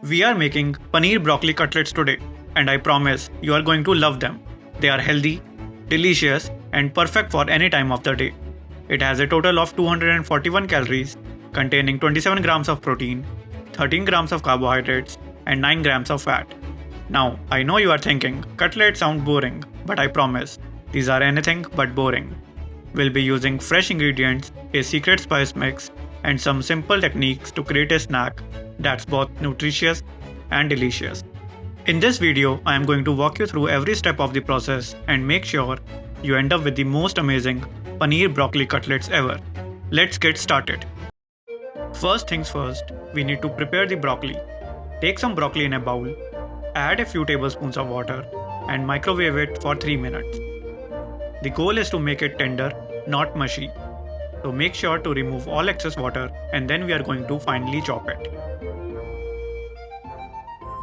We are making paneer broccoli cutlets today, and I promise you are going to love them. They are healthy, delicious, and perfect for any time of the day. It has a total of 241 calories, containing 27 grams of protein, 13 grams of carbohydrates, and 9 grams of fat. Now, I know you are thinking, cutlets sound boring, but I promise, these are anything but boring. We'll be using fresh ingredients, a secret spice mix, and some simple techniques to create a snack that's both nutritious and delicious. In this video, I am going to walk you through every step of the process and make sure you end up with the most amazing paneer broccoli cutlets ever. Let's get started. First things first, we need to prepare the broccoli. Take some broccoli in a bowl, add a few tablespoons of water, and microwave it for 3 minutes. The goal is to make it tender, not mushy. So make sure to remove all excess water, and then we are going to finely chop it.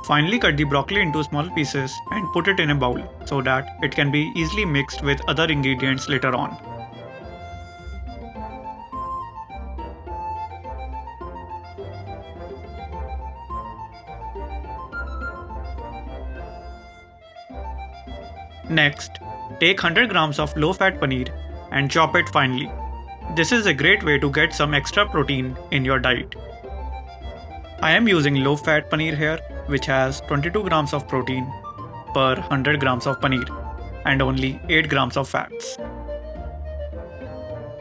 Finally cut the broccoli into small pieces and put it in a bowl so that it can be easily mixed with other ingredients later on. Next, take 100 grams of low-fat paneer and chop it finely. This is a great way to get some extra protein in your diet. I am using low-fat paneer here, which has 22 grams of protein per 100 grams of paneer and only 8 grams of fats.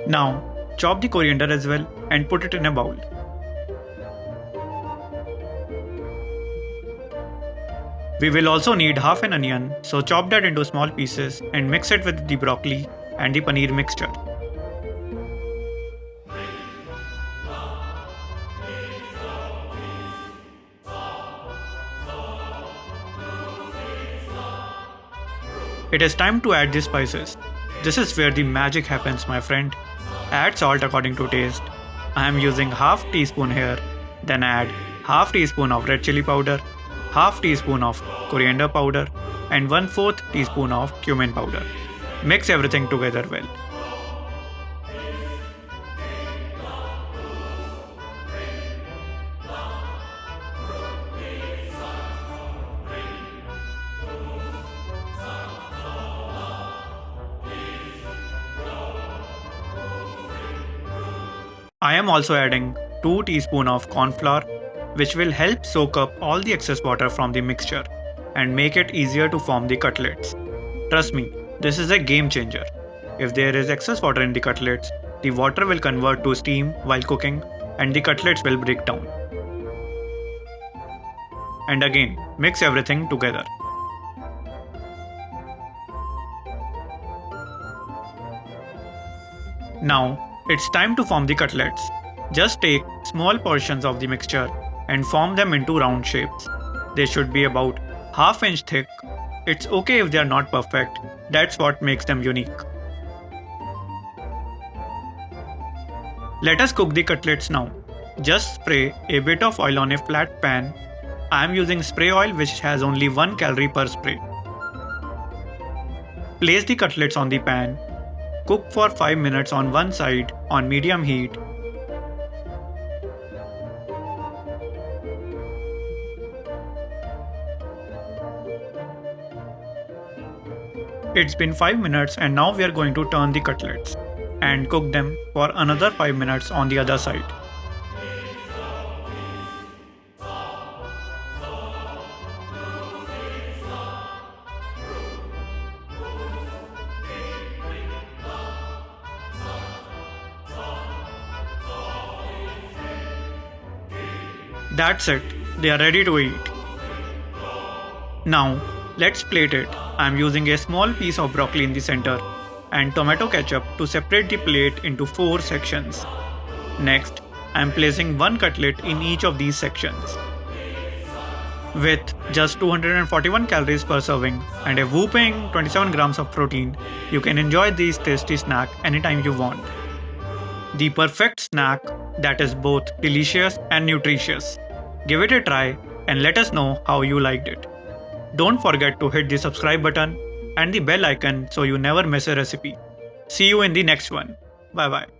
Now, chop the coriander as well and put it in a bowl. We will also need half an onion, so chop that into small pieces and mix it with the broccoli and the paneer mixture. It is time to add the spices. This is where the magic happens, my friend. Add salt according to taste. I am using half teaspoon here. Then add half teaspoon of red chili powder, half teaspoon of coriander powder, and 1/4 teaspoon of cumin powder. Mix everything together well. I am also adding 2 teaspoons of corn flour, which will help soak up all the excess water from the mixture and make it easier to form the cutlets. Trust me, this is a game changer. If there is excess water in the cutlets, the water will convert to steam while cooking and the cutlets will break down. And again, mix everything together. Now, it's time to form the cutlets. Just take small portions of the mixture and form them into round shapes. They should be about ½ inch thick. It's okay if they are not perfect, that's what makes them unique. Let us cook the cutlets now. Just spray a bit of oil on a flat pan. I am using spray oil which has only 1 calorie per spray. Place the cutlets on the pan. Cook for 5 minutes on one side on medium heat. It's been 5 minutes and now we are going to turn the cutlets and cook them for another 5 minutes on the other side. That's it, they are ready to eat. Now, let's plate it. I am using a small piece of broccoli in the center and tomato ketchup to separate the plate into 4 sections. Next, I am placing 1 cutlet in each of these sections. With just 241 calories per serving and a whopping 27 grams of protein, you can enjoy this tasty snack anytime you want. The perfect snack that is both delicious and nutritious. Give it a try and let us know how you liked it. Don't forget to hit the subscribe button and the bell icon so you never miss a recipe. See you in the next one. Bye bye.